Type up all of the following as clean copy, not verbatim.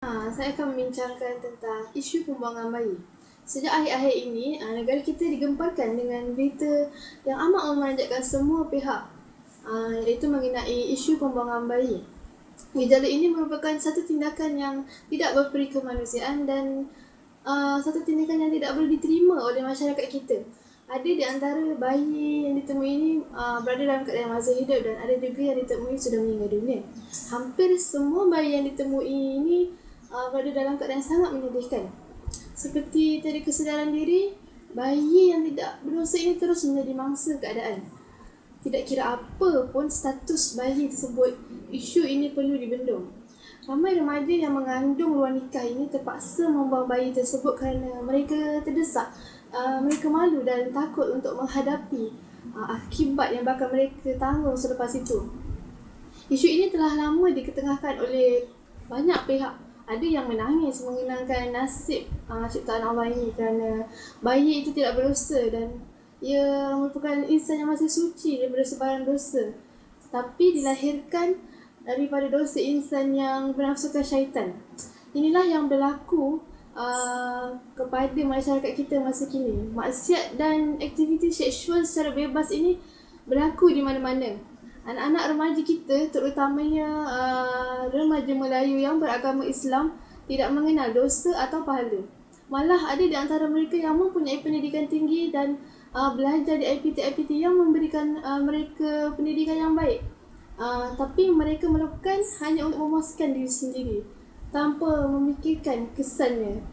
Saya akan membincangkan tentang isu pembuangan bayi. Sejak akhir-akhir ini, negara kita digemparkan dengan berita yang amat memanjakan semua pihak, iaitu mengenai isu pembuangan bayi. Gejala ini merupakan satu tindakan yang tidak berperi kemanusiaan dan satu tindakan yang tidak boleh diterima oleh masyarakat kita. Ada di antara bayi yang ditemui ini berada dalam keadaan masih hidup dan ada juga yang ditemui sudah meninggal dunia. Hampir semua bayi yang ditemui ini berada dalam keadaan sangat menyedihkan. Seperti tiada kesedaran diri, bayi yang tidak berdosa ini terus menjadi mangsa keadaan. Tidak kira apa pun status bayi tersebut, isu ini perlu dibendung. Ramai remaja yang mengandung luar nikah ini terpaksa membuang bayi tersebut kerana mereka terdesak. Mereka malu dan takut untuk menghadapi akibat yang bakal mereka tanggung selepas itu. Isu ini telah lama diketengahkan oleh banyak pihak. Ada yang menangis mengenangkan nasib ciptaan Allah ini kerana bayi itu tidak berdosa dan ia merupakan insan yang masih suci daripada sebarang dosa. Tapi dilahirkan daripada dosa insan yang bernafsukan syaitan. Inilah yang berlaku kepada masyarakat kita masa kini. Maksiat dan aktiviti seksual secara bebas ini berlaku di mana-mana. Anak-anak remaja kita, terutamanya remaja Melayu yang beragama Islam, tidak mengenal dosa atau pahala. Malah ada di antara mereka yang mempunyai pendidikan tinggi dan belajar di IPT-IPT yang memberikan mereka pendidikan yang baik. Tapi mereka melakukan hanya untuk memuaskan diri sendiri tanpa memikirkan kesannya.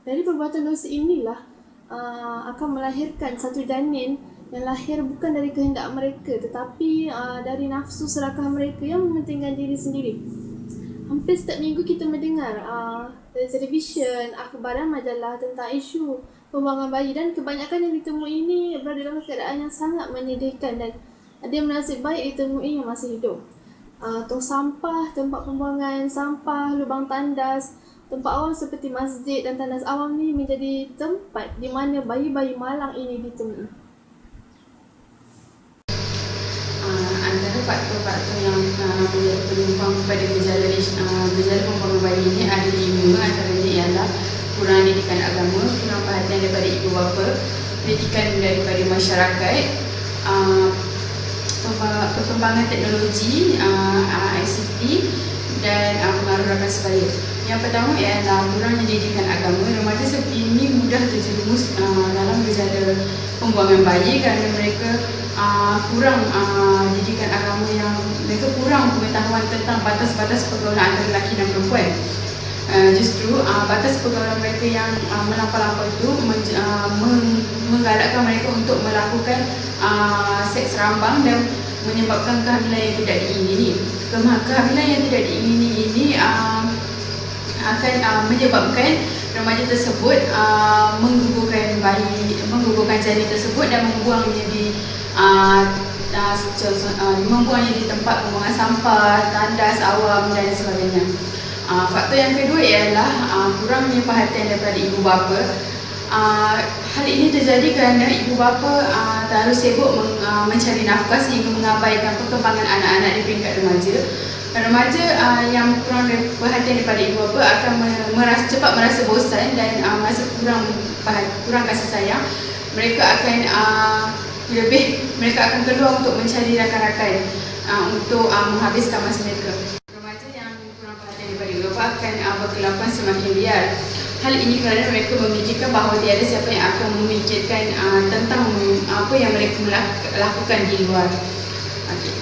Dari perbuatan dosa inilah akan melahirkan satu janin yang lahir bukan dari kehendak mereka tetapi dari nafsu serakah mereka yang mementingkan diri sendiri. Hampir setiap minggu kita mendengar dari televisyen, akhbar dan majalah tentang isu pembuangan bayi dan kebanyakan yang ditemui ini berada dalam keadaan yang sangat menyedihkan dan ada yang nasib baik ditemui yang masih hidup. Tong sampah, tempat pembuangan sampah, lubang tandas, tempat awam seperti masjid dan tandas awam ni menjadi tempat di mana bayi-bayi malang ini ditemui. Antara faktor-faktor yang menjadi penyumbang kepada gejala pembuangan bayi ini ada 5. Antaranya ialah kurang didikan agama, kurang perhatian daripada ibu bapa, pendidikan daripada masyarakat, perkembangan teknologi, ICT dan pengaruh rakan sebaya. Yang pertama ialah kurangnya didikan agama. Remaja seperti ini mudah terjerumus dalam gejala pembuangan bayi kerana mereka kurang didikan agama, yang mereka kurang pengetahuan tentang batas-batas pergaulan antara lelaki dan perempuan. Justru batas pergaulan mereka yang melampau-lampau itu menggalakkan mereka untuk melakukan seks rambang dan menyebabkan kehamilan yang tidak diingini. Kehamilan yang tidak diingini ini akan menyebabkan remaja tersebut menggugurkan janin tersebut dan membuangnya di tempat pembuangan sampah, tandas awam dan sebagainya. Faktor yang kedua ialah kurangnya perhatian daripada ibu bapa. Hal ini terjadi kerana ibu bapa terlalu sibuk mencari nafkah sehingga mengabaikan perkembangan anak-anak di peringkat remaja. Remaja yang kurang perhatian daripada ibu bapa akan cepat merasa bosan dan merasa kurang kasih sayang. Mereka akan keluar untuk mencari rakan-rakan untuk menghabiskan masa mereka. Remaja yang kurang perhatian daripada ibu bapa akan berkelakuan semakin liar. Hal ini kerana mereka memikirkan bahawa tiada siapa yang akan memikirkan tentang apa yang mereka lakukan di luar.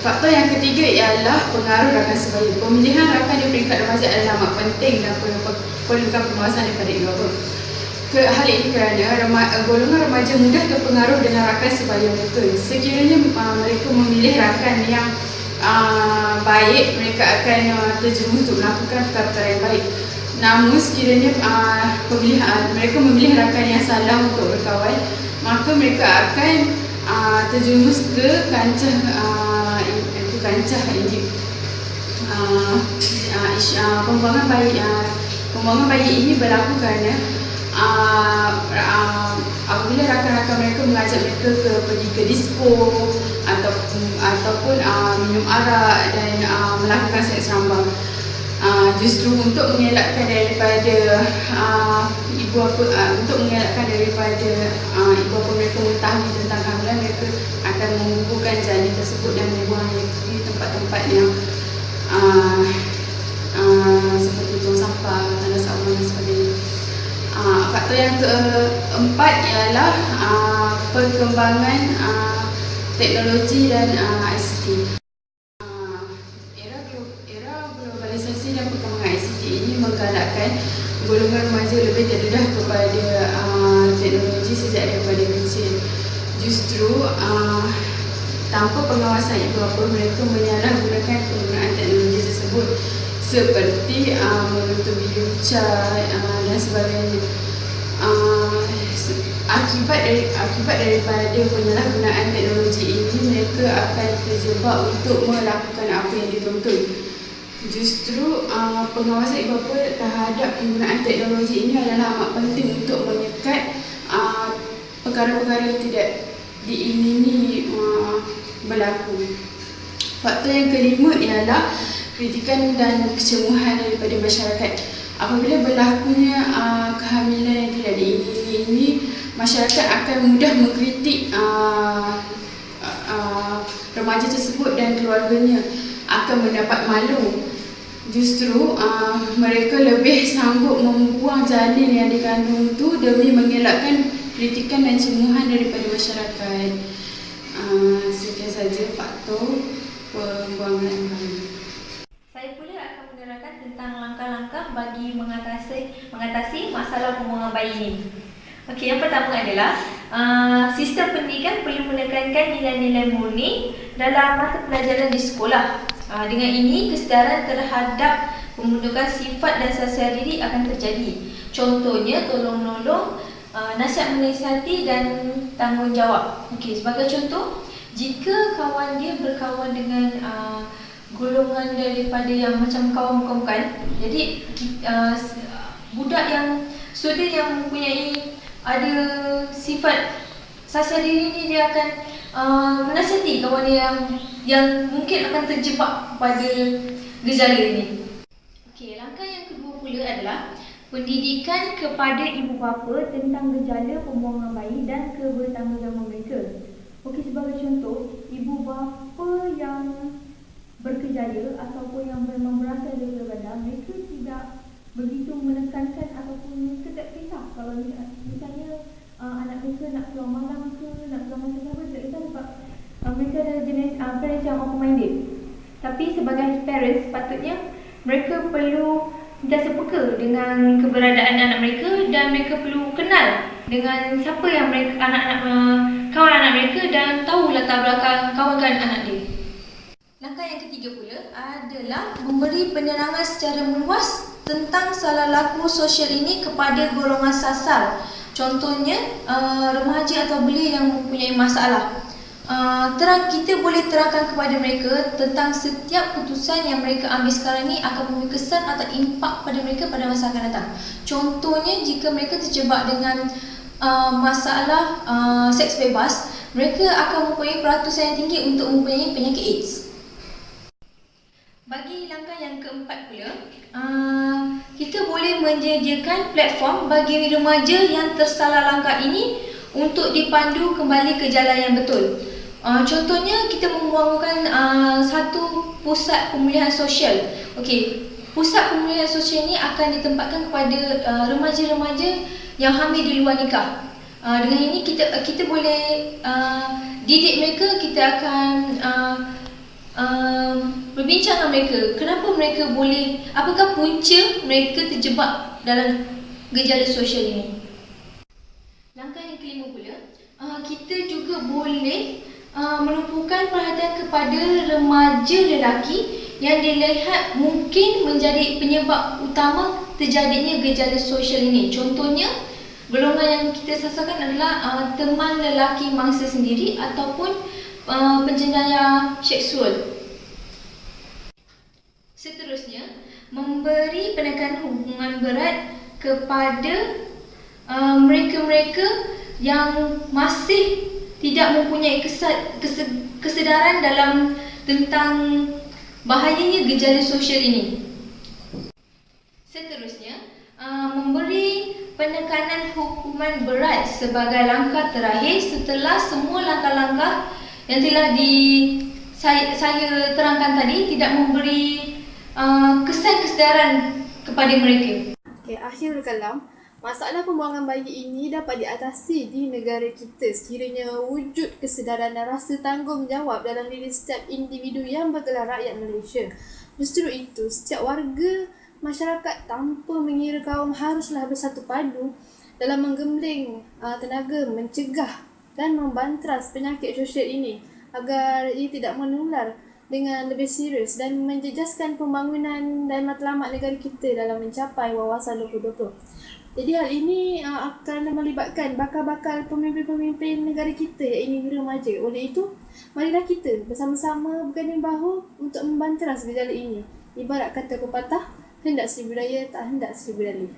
Faktor yang ketiga ialah pengaruh rakan sebaya. Pemilihan rakan di peringkat remaja adalah amat penting dan perlukan pengawasan daripada ibu bapa. Hal ini kerana golongan remaja mudah terpengaruh dengan rakan sebaya mereka. Sekiranya mereka memilih rakan yang baik, mereka akan terjerumus untuk melakukan perkara-perkara yang baik. Namun sekiranya mereka memilih rakan yang salah untuk berkawan, maka mereka akan terjerumus ke kancah ini. Pembuangan bayi ini berlaku kerana apabila rakan-rakan mereka mengajak mereka pergi ke disko ataupun minum arak dan melakukan seks rambang. justru untuk mengelakkan daripada ibu bapa mereka mengetahui tentang kehamilan, mereka akan menguburkan janin tersebut dan membuangnya di tempat-tempat yang seperti tong sampah, tandas awan dan sebagainya. Faktor yang keempat ialah perkembangan teknologi dan ICT. Era globalisasi dan perkembangan ICT ini menggalakkan golongan remaja lebih terdedah kepada teknologi sejak daripada kecil. Justru tanpa pengawasan ibu bapa, mereka menyalahgunakan penggunaan teknologi tersebut seperti menonton video cat dan sebagainya. Akibat daripada penyalahgunaan teknologi ini, mereka akan terjebak untuk melakukan apa yang ditonton. Justru pengawasan ibu bapa terhadap penggunaan teknologi ini adalah amat penting untuk menyekat perkara-perkara yang tidak diingini berlaku. Faktor yang kelima ialah kritikan dan kecemuhan daripada masyarakat. Apabila berlakunya kehamilan yang tidak diingini ini, masyarakat akan mudah mengkritik remaja tersebut dan keluarganya akan mendapat malu. Justru mereka lebih sanggup membuang janin yang dikandung itu demi mengelakkan kritikan dan cemuhan daripada masyarakat. Sekian saja faktor pembuangan bayi. Saya pula akan menerangkan tentang langkah-langkah bagi mengatasi masalah pembuangan bayi ini. Okey, yang pertama adalah sistem pendidikan perlu menekankan nilai-nilai murni dalam mata pelajaran di sekolah. Dengan ini, kesedaran terhadap pembentukan sifat dan sasiar diri akan terjadi. Contohnya, tolong-menolong, nasihat menasihati dan tanggungjawab. Okey, sebagai contoh, jika kawan dia berkawan dengan golongan daripada yang macam kawan bukan, jadi budak yang student yang mempunyai ada sifat sasiar diri ni, dia akan menasihati kawan dia yang mungkin akan terjebak pada gejala ini. Okey, langkah yang kedua pula adalah pendidikan kepada ibu bapa tentang gejala pembuangan bayi dan kebertanggungjawab mereka. Okey, sebagai contoh, ibu bapa yang bergejala ataupun yang memang berasal dari bandar, mereka tidak begitu menekankan ataupun mereka tak kisah kalau misalnya anak mereka nak keluar malam ke, nak keluar macam apa, tak kisah sebab mereka ada jenis parents yang open-minded. Tapi sebagai parents, sepatutnya mereka perlu sentiasa peka dengan keberadaan anak mereka dan mereka perlu kenal dengan siapa yang mereka, kawan anak mereka, dan tahu latar belakang kawan-kawan anak dia. Langkah yang ketiga pula adalah memberi penerangan secara meluas tentang salah laku sosial ini kepada golongan sasar. Contohnya remaja atau belia yang mempunyai masalah. Kita boleh terangkan kepada mereka tentang setiap keputusan yang mereka ambil sekarang ni akan memberi kesan atau impak pada mereka pada masa akan datang. Contohnya, jika mereka terjebak dengan masalah seks bebas, mereka akan mempunyai peratusan yang tinggi untuk mempunyai penyakit AIDS. Bagi langkah yang keempat pula, kita boleh menyediakan platform bagi remaja yang tersalah langkah ini untuk dipandu kembali ke jalan yang betul. Contohnya, kita membangunkan satu pusat pemulihan sosial. Okey, pusat pemulihan sosial ini akan ditempatkan kepada remaja-remaja yang hamil di luar nikah. Dengan ini kita boleh didik mereka. Kita akan berbincang dengan mereka, kenapa mereka boleh, apakah punca mereka terjebak dalam gejala sosial ini. Langkah yang kelima pula, kita juga boleh menumpukan perhatian kepada remaja lelaki yang dilihat mungkin menjadi penyebab utama terjadinya gejala sosial ini. Contohnya, golongan yang kita sasarkan adalah teman lelaki mangsa sendiri ataupun penjenayah seksual. Seterusnya, memberi penekanan hukuman berat kepada mereka-mereka yang masih tidak mempunyai kesedaran dalam tentang bahayanya gejala sosial ini. penekanan hukuman berat sebagai langkah terakhir setelah semua langkah-langkah yang telah saya terangkan tadi tidak memberi kesan kesedaran kepada mereka. Okay, akhirul kalam, masalah pembuangan bayi ini dapat diatasi di negara kita sekiranya wujud kesedaran dan rasa tanggungjawab dalam diri setiap individu yang bergelar rakyat Malaysia. Justru itu, setiap warga masyarakat tanpa mengira kaum haruslah bersatu padu dalam menggembling tenaga mencegah dan membantras penyakit sosial ini agar ia tidak menular dengan lebih serius dan menjejaskan pembangunan dan matlamat negara kita dalam mencapai wawasan 2020. Jadi hal ini akan melibatkan bakal-bakal pemimpin-pemimpin negara kita yang ingin remaja. Oleh itu, marilah kita bersama-sama berganding bahu untuk membantras gejala ini. Ibarat kata pepatah, hendak seribu daya tak hendak seribu dalih.